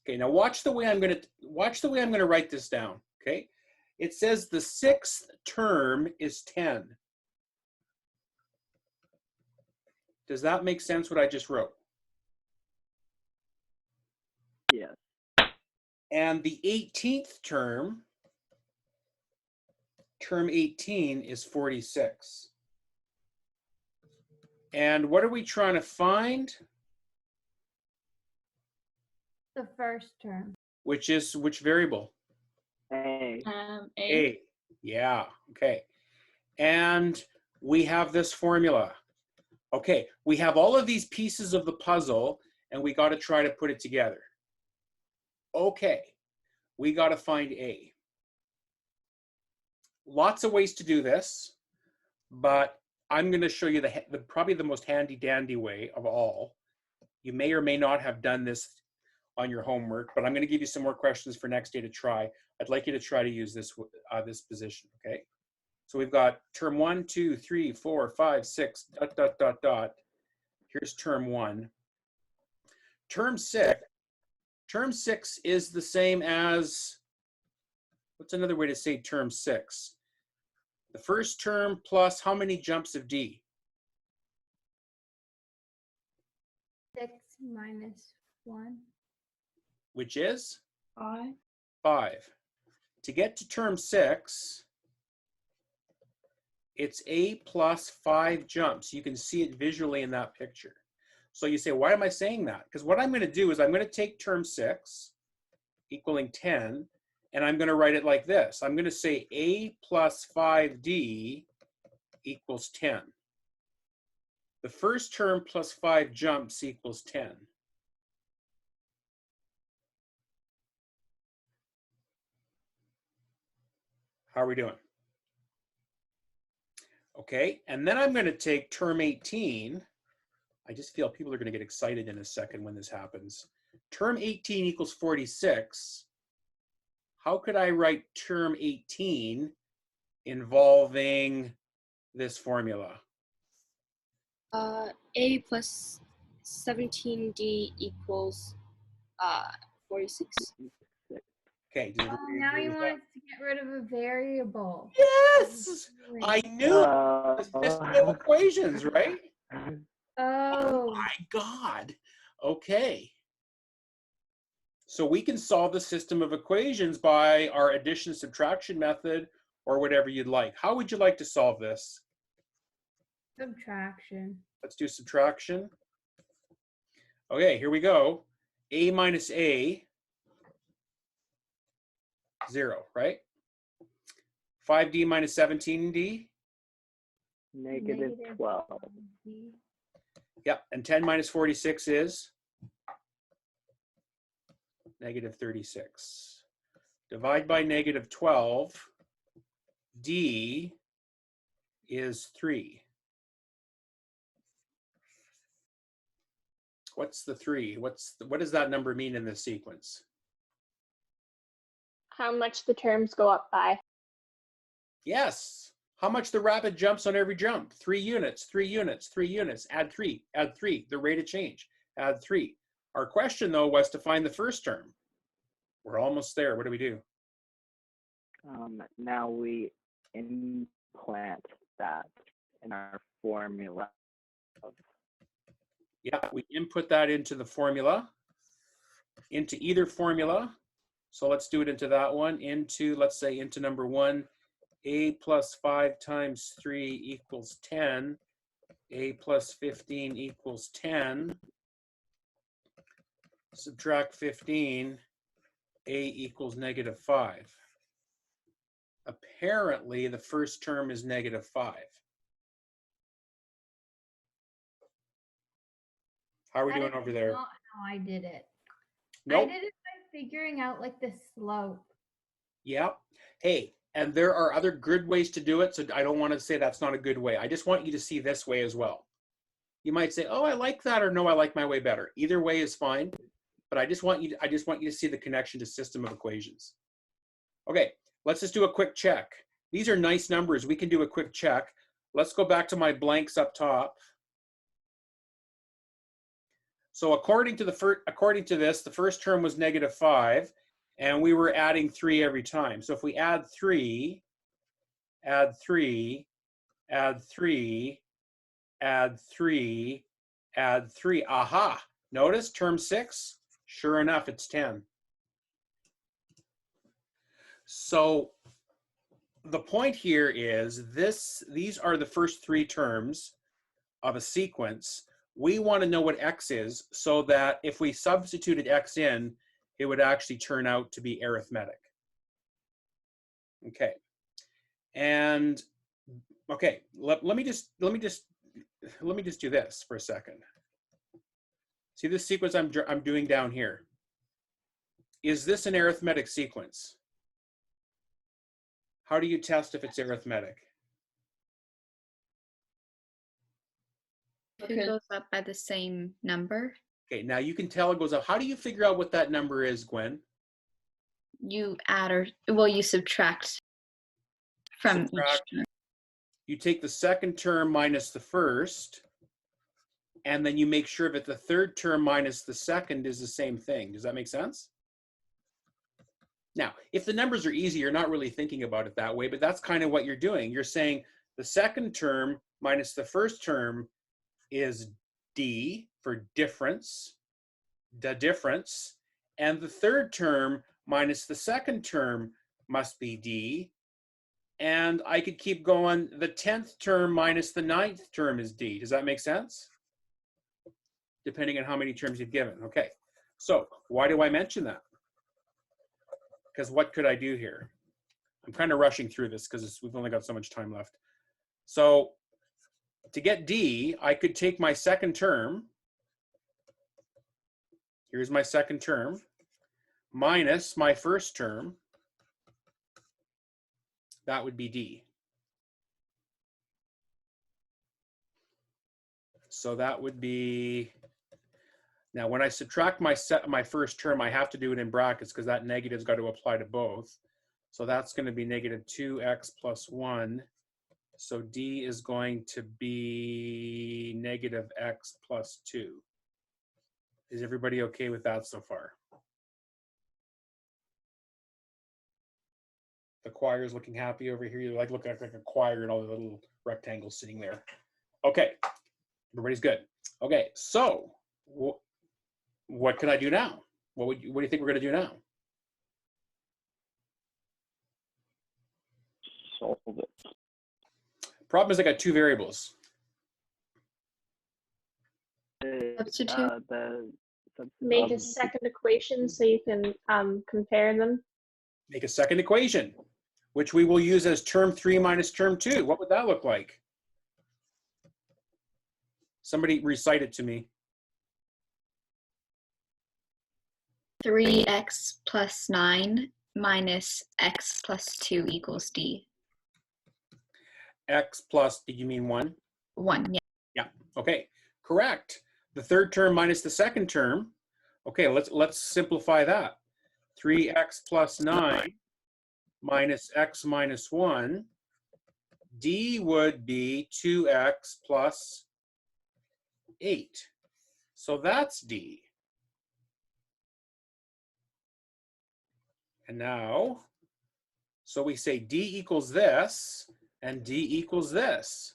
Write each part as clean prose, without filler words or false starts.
Okay, now watch the way I'm going to write this down, okay? It says the sixth term is 10. Does that make sense what I just wrote? Yes. And the 18th term, term 18 is 46. And what are we trying to find? The first term. Which variable? A. A. Yeah, okay. And we have this formula. Okay, we have all of these pieces of the puzzle and we got to try to put it together. Okay, we got to find A. Lots of ways to do this, but I'm going to show you probably the most handy dandy way of all. You may or may not have done this on your homework, but I'm going to give you some more questions for next day to try. I'd like you to try to use this position, okay? So we've got term 1, 2, 3, 4, 5, 6, ... Here's term 1. Term 6 is the same as, what's another way to say term 6? The first term plus how many jumps of D? 6 minus 1. Which is? 5. 5. To get to term 6, it's A plus 5 jumps. You can see it visually in that picture. So you say, why am I saying that? Because what I'm going to do is I'm going to take term 6, equaling 10, and I'm going to write it like this. I'm going to say A plus 5D equals 10. The first term plus 5 jumps equals 10. How are we doing? Okay, and then I'm going to take term 18. I just feel people are going to get excited in a second when this happens. Term 18 equals 46. How could I write term 18 involving this formula? A plus 17D equals 46. Okay. Now you want to get rid of a variable. Yes! I knew it. System of equations, right? Oh my God. Okay. So we can solve the system of equations by our addition subtraction method or whatever you'd like. How would you like to solve this? Subtraction. Let's do subtraction. Okay, here we go. A minus A, 0, right? 5D minus 17D? Negative 12. Yep, and 10 minus 46 is? Negative 36. Divide by negative 12. D is 3. What's the 3? What does that number mean in this sequence? How much the terms go up by. Yes. How much the rapid jumps on every jump? 3 units, 3 units, 3 units. Add 3, add 3. The rate of change. Add 3. Our question, though, was to find the first term. We're almost there. What do we do? Now we implant that in our formula. Yeah, we input that into the formula, into either formula. So let's do it into that one, let's say into number 1. A plus 5 times 3 equals 10. A plus 15 equals 10. Subtract 15. A equals negative 5. Apparently, the first term is negative 5. How are we doing over there? That's not how I did it. Nope. I did it by figuring out like the slope. Yeah. Hey, and there are other good ways to do it, so I don't want to say that's not a good way. I just want you to see this way as well. You might say, "Oh, I like that," or "No, I like my way better." Either way is fine, but I just want you to see the connection to system of equations. Okay, let's just do a quick check. These are nice numbers. We can do a quick check. Let's go back to my blanks up top. So according to this, the first term was -5, and we were adding 3 every time. So if we add 3, add 3, add 3, add 3, add 3, aha! Notice term 6, sure enough, it's 10. So the point here is these are the first 3 terms of a sequence. We want to know what x is so that if we substituted x in, it would actually turn out to be arithmetic. Okay. And okay, let me just do this for a second. See this sequence I'm doing down here? Is this an arithmetic sequence? How do you test if it's arithmetic? If it goes up by the same number, Okay, now you can tell it goes up. How do you figure out what that number is, Gwen? you add or, well, you subtract from Subtract. each term. You take the second term minus the first, and then you make sure that the third term minus the second is the same thing. Does that make sense? Now, if the numbers are easy, you're not really thinking about it that way, but that's kind of what you're doing. You're saying the second term minus the first term is D for difference, the difference, and the third term minus the second term must be D. And I could keep going, the 10th term minus the 9th term is D. Does that make sense? Depending on how many terms you've given. Okay, so why do I mention that? Because what could I do here? I'm kind of rushing through this because we've only got so much time left. So to get D, I could take my second term. Here's my second term minus my first term. That would be D. So that would be, now when I subtract my first term, I have to do it in brackets because that negative's got to apply to both. So that's going to be -2x plus 1. So D is going to be -x plus 2. Is everybody okay with that so far? The choir is looking happy over here. You like look like a choir and all the little rectangles sitting there. Okay, everybody's good. Okay, so what can I do now? What do you think we're going to do now? Solve it. Problem is I got 2 variables. Substitute. Make a second equation so you can compare them. Make a second equation, which we will use as term 3 minus term 2. What would that look like? Somebody recite it to me. 3x plus 9 minus x plus 2 equals D. X plus, did you mean 1? 1, yeah. Yeah, okay, correct. The third term minus the second term. Okay, let's simplify that. 3x plus 9 minus x minus 1. D would be 2x plus 8. So that's D. And now, so we say D equals this and D equals this.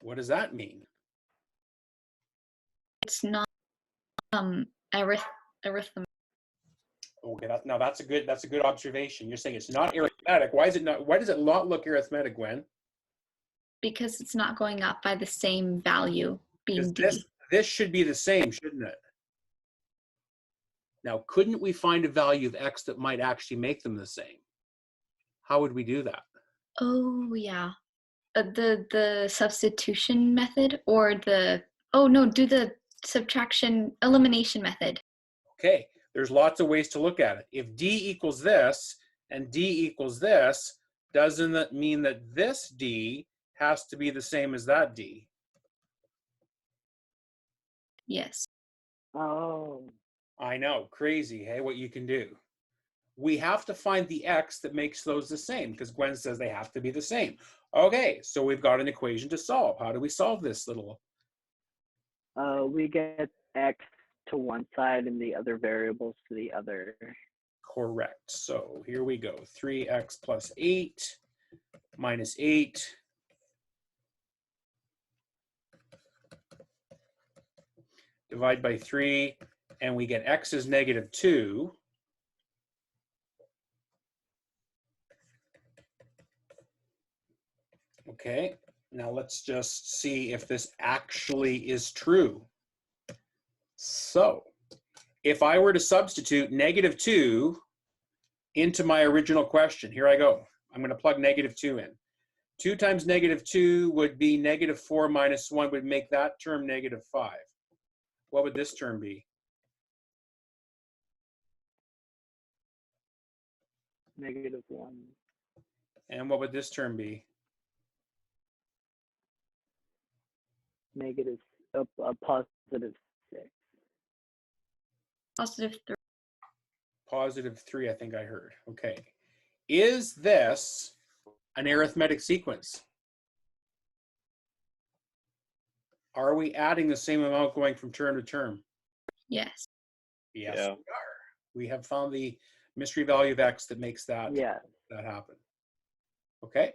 What does that mean? It's not arithmetic. Okay, that's a good observation. You're saying it's not arithmetic. Why is it not? Why does it not look arithmetic, Gwen? Because it's not going up by the same value, being D. This should be the same, shouldn't it? Now, couldn't we find a value of x that might actually make them the same? How would we do that? Oh, yeah. The substitution method or the, oh no, do the subtraction elimination method. Okay, there's lots of ways to look at it. If D equals this and D equals this, doesn't that mean that this D has to be the same as that D? Yes. Oh. I know, crazy, hey, what you can do. We have to find the x that makes those the same because Gwen says they have to be the same. Okay, so we've got an equation to solve. How do we solve this little? We get x to one side and the other variables to the other. Correct. So here we go. 3x plus 8 minus 8. Divide by 3, and we get x is negative 2. Okay, now let's just see if this actually is true. So, if I were to substitute negative 2 into my original question, here I go. I'm going to plug negative 2 in. 2 times negative 2 would be negative 4 minus 1 would make that term negative 5. What would this term be? Negative 1. And what would this term be? Negative, a positive 6. Positive 3. Positive 3, I think I heard. Okay. Is this an arithmetic sequence? Are we adding the same amount going from term to term? Yes. Yes, Yeah. we are. We have found the mystery value of x that makes that, Yeah. that happen. Okay.